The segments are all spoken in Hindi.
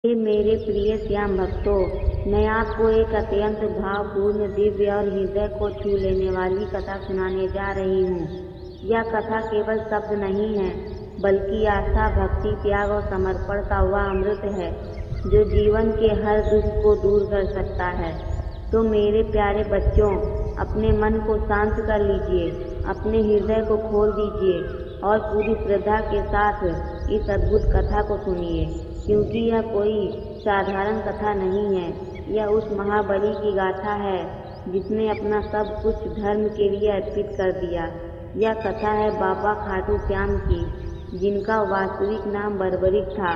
हे मेरे प्रिय श्याम भक्तों, मैं आपको एक अत्यंत भावपूर्ण, दिव्य और हृदय को छू लेने वाली कथा सुनाने जा रही हूँ। यह कथा केवल शब्द नहीं है, बल्कि आस्था, भक्ति, त्याग और समर्पण का वह अमृत है जो जीवन के हर दुख को दूर कर सकता है। तो मेरे प्यारे बच्चों, अपने मन को शांत कर लीजिए, अपने हृदय को खोल दीजिए और पूरी श्रद्धा के साथ इस अद्भुत कथा को सुनिए, क्योंकि यह कोई साधारण कथा नहीं है। यह उस महाबली की गाथा है जिसने अपना सब कुछ धर्म के लिए अर्पित कर दिया। यह कथा है बाबा खाटू श्याम की, जिनका वास्तविक नाम बर्बरिक था,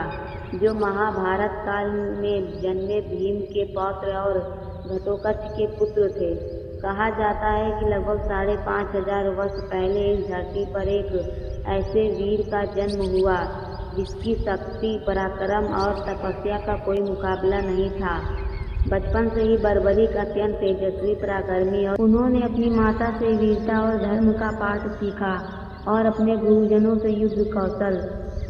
जो महाभारत काल में जन्मे भीम के पौत्र और घटोत्कच के पुत्र थे। कहा जाता है कि लगभग 5,500 वर्ष पहले इस धरती पर एक ऐसे वीर का जन्म हुआ जिसकी शक्ति, पराक्रम और तपस्या का कोई मुकाबला नहीं था। बचपन से ही बर्बरिक अत्यंत तेजस्वी, पराक्रमी और उन्होंने अपनी माता से वीरता और धर्म का पाठ सीखा और अपने गुरुजनों से युद्ध कौशल।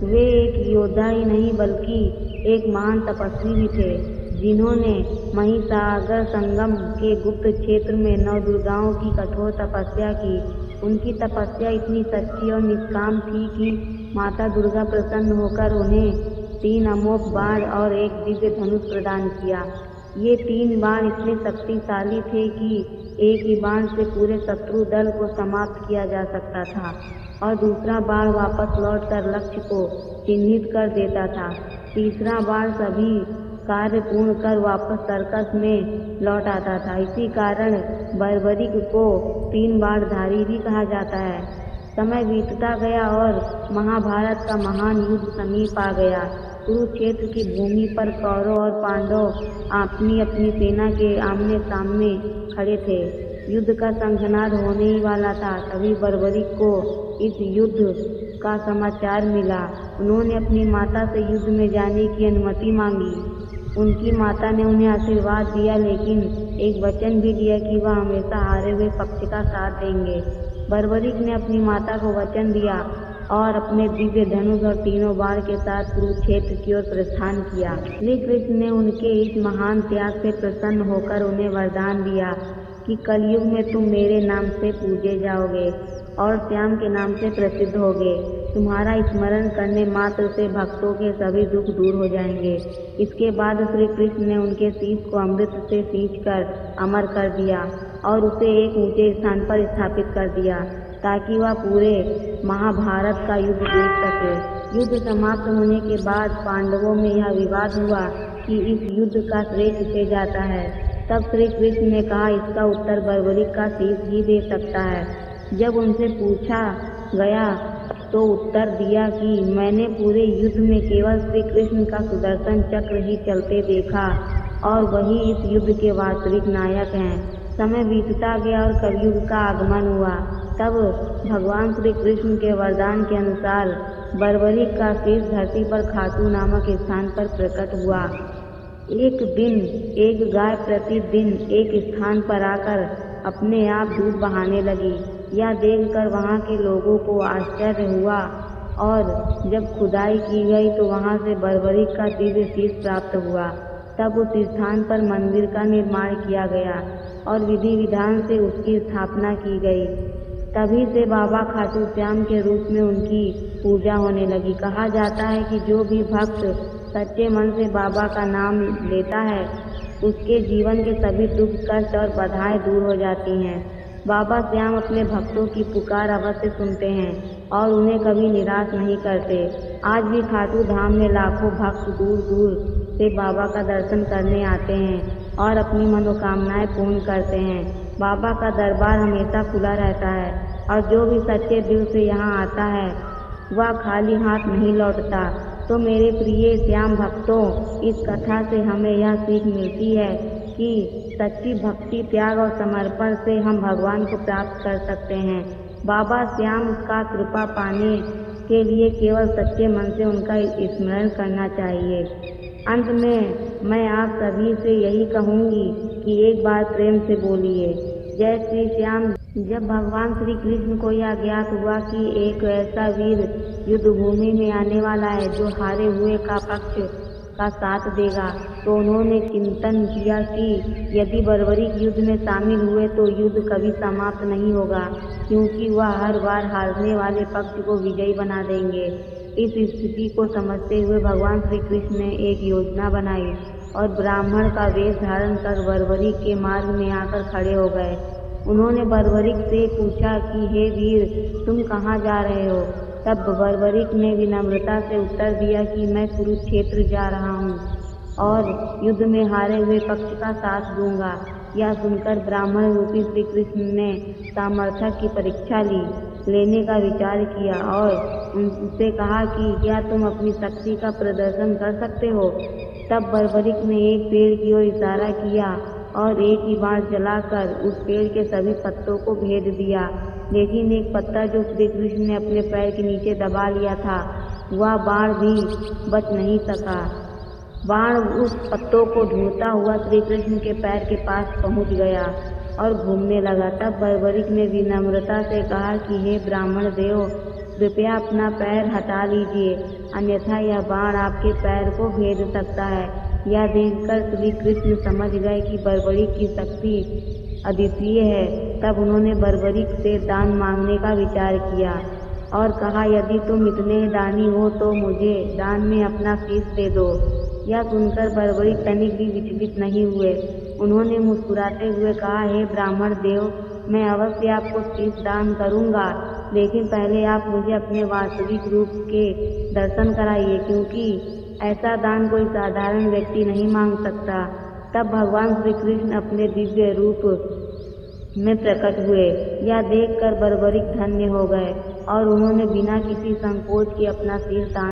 वे एक योद्धा ही नहीं बल्कि एक महान तपस्वी भी थे, जिन्होंने महिसागर संगम के गुप्त क्षेत्र में 9 दुर्गाओं की कठोर तपस्या की। उनकी तपस्या इतनी सच्ची और निष्काम थी कि माता दुर्गा प्रसन्न होकर उन्हें 3 अमोघ बाण और एक दिव्य धनुष प्रदान किया। ये 3 बाण इतने शक्तिशाली थे कि एक ही बाण से पूरे शत्रु दल को समाप्त किया जा सकता था और दूसरा बाण वापस लौटकर लक्ष्य को चिन्हित कर देता था। तीसरा बाण सभी कार्य पूर्ण कर वापस सर्कस में लौट आता था। इसी कारण बर्बरिक को 3 बाणधारी भी कहा जाता है। समय बीतता गया और महाभारत का महान युद्ध समीप आ गया। कुरुक्षेत्र की भूमि पर कौरव और पांडव अपनी अपनी सेना के आमने सामने खड़े थे। युद्ध का संघर्ष होने ही वाला था, तभी बर्बरिक को इस युद्ध का समाचार मिला। उन्होंने अपनी माता से युद्ध में जाने की अनुमति मांगी। उनकी माता ने उन्हें आशीर्वाद दिया, लेकिन एक वचन भी दिया कि वह हमेशा हारे हुए पक्ष का साथ देंगे। बर्बरिक ने अपनी माता को वचन दिया और अपने दिव्य धनुष और 3 बाण के साथ कुरुक्षेत्र की ओर प्रस्थान किया। श्री कृष्ण ने उनके इस महान त्याग से प्रसन्न होकर उन्हें वरदान दिया कि कलयुग में तुम मेरे नाम से पूजे जाओगे और श्याम के नाम से प्रसिद्ध होगे। तुम्हारा स्मरण करने मात्र से भक्तों के सभी दुख दूर हो जाएंगे। इसके बाद श्री कृष्ण ने उनके शीश को अमृत से सींचकर अमर कर दिया और उसे एक ऊंचे स्थान पर स्थापित कर दिया, ताकि वह पूरे महाभारत का युद्ध देख सके। युद्ध समाप्त होने के बाद पांडवों में यह विवाद हुआ कि इस युद्ध का श्रेय किसे जाता है। तब श्री कृष्ण ने कहा, इसका उत्तर बर्बरिक का शीश ही दे सकता है। जब उनसे पूछा गया तो उत्तर दिया कि मैंने पूरे युद्ध में केवल श्री कृष्ण का सुदर्शन चक्र ही चलते देखा और वही इस युद्ध के वास्तविक नायक हैं। समय बीतता गया और कलयुग का आगमन हुआ। तब भगवान श्री कृष्ण के वरदान के अनुसार बर्बरिक का शीश धरती पर खाटू नामक स्थान पर प्रकट हुआ। एक दिन एक गाय प्रतिदिन एक स्थान पर आकर अपने आप दूध बहाने लगी। यह देखकर वहाँ के लोगों को आश्चर्य हुआ और जब खुदाई की गई तो वहाँ से बर्बरिक का दिव्य शीश प्राप्त हुआ। तब उस स्थान पर मंदिर का निर्माण किया गया और विधि विधान से उसकी स्थापना की गई। तभी से बाबा खाटू श्याम के रूप में उनकी पूजा होने लगी। कहा जाता है कि जो भी भक्त सच्चे मन से बाबा का नाम लेता है, उसके जीवन के सभी दुख, कष्ट और बाधाएं दूर हो जाती हैं। बाबा श्याम अपने भक्तों की पुकार अवश्य सुनते हैं और उन्हें कभी निराश नहीं करते। आज भी खाटू धाम में लाखों भक्त दूर दूर से बाबा का दर्शन करने आते हैं और अपनी मनोकामनाएं पूर्ण करते हैं। बाबा का दरबार हमेशा खुला रहता है और जो भी सच्चे दिल से यहाँ आता है वह खाली हाथ नहीं लौटता। तो मेरे प्रिय श्याम भक्तों, इस कथा से हमें यह सीख मिलती है कि सच्ची भक्ति, त्याग और समर्पण से हम भगवान को प्राप्त कर सकते हैं। बाबा श्याम का कृपा पाने के लिए केवल सच्चे मन से उनका स्मरण करना चाहिए। अंत में मैं आप सभी से यही कहूँगी कि एक बार प्रेम से बोलिए, जय श्री श्याम। जब भगवान श्री कृष्ण को यह ज्ञात हुआ कि एक ऐसा वीर युद्ध भूमि में आने वाला है जो हारे हुए का पक्ष का साथ देगा। तो उन्होंने चिंतन किया कि यदि बर्बरीक युद्ध में शामिल हुए तो युद्ध कभी समाप्त नहीं होगा, क्योंकि वह हर बार हारने वाले पक्ष को विजयी बना देंगे। इस स्थिति को समझते हुए भगवान श्री कृष्ण ने एक योजना बनाई और ब्राह्मण का वेश धारण कर बर्बरीक के मार्ग में आकर खड़े हो गए। उन्होंने बर्बरीक से पूछा कि हे वीर, तुम कहाँ जा रहे हो? तब बर्बरीक ने विनम्रता से उत्तर दिया कि मैं कुरुक्षेत्र जा रहा हूँ और युद्ध में हारे हुए पक्ष का साथ दूंगा। यह सुनकर ब्राह्मण रूपी श्री कृष्ण ने सामर्थ्य की परीक्षा लेने का विचार किया और उनसे कहा कि क्या तुम अपनी शक्ति का प्रदर्शन कर सकते हो? तब बर्बरीक ने एक पेड़ की ओर इशारा किया और एक ही बाण चलाकर उस पेड़ के सभी पत्तों को भेद दिया, लेकिन एक पत्ता जो श्री कृष्ण ने अपने पैर के नीचे दबा लिया था, वह बाण भी बच नहीं सका। बाण उस पत्तों को ढूंढता हुआ श्री कृष्ण के पैर के पास पहुंच गया और घूमने लगा। तब बर्बरीक ने विनम्रता से कहा कि हे ब्राह्मण देव, कृपया अपना पैर हटा लीजिए, अन्यथा यह बाण आपके पैर को भेद सकता है। यह देखकर श्री कृष्ण समझ गए कि बर्बरीक की शक्ति अद्वितीय है। तब उन्होंने बर्बरीक से दान मांगने का विचार किया और कहा, यदि तुम इतने दानी हो तो मुझे दान में अपना शीश दे दो। यह सुनकर बर्बरीक तनिक भी विचलित नहीं हुए। उन्होंने मुस्कुराते हुए कहा, हे ब्राह्मण देव, मैं अवश्य आपको शीश दान करूंगा, लेकिन पहले आप मुझे अपने वास्तविक रूप के दर्शन कराइए, क्योंकि ऐसा दान कोई साधारण व्यक्ति नहीं मांग सकता। तब भगवान श्री कृष्ण अपने दिव्य रूप में प्रकट हुए। यह देखकर बर्बरीक धन्य हो गए और उन्होंने बिना किसी संकोच के अपना शीश दान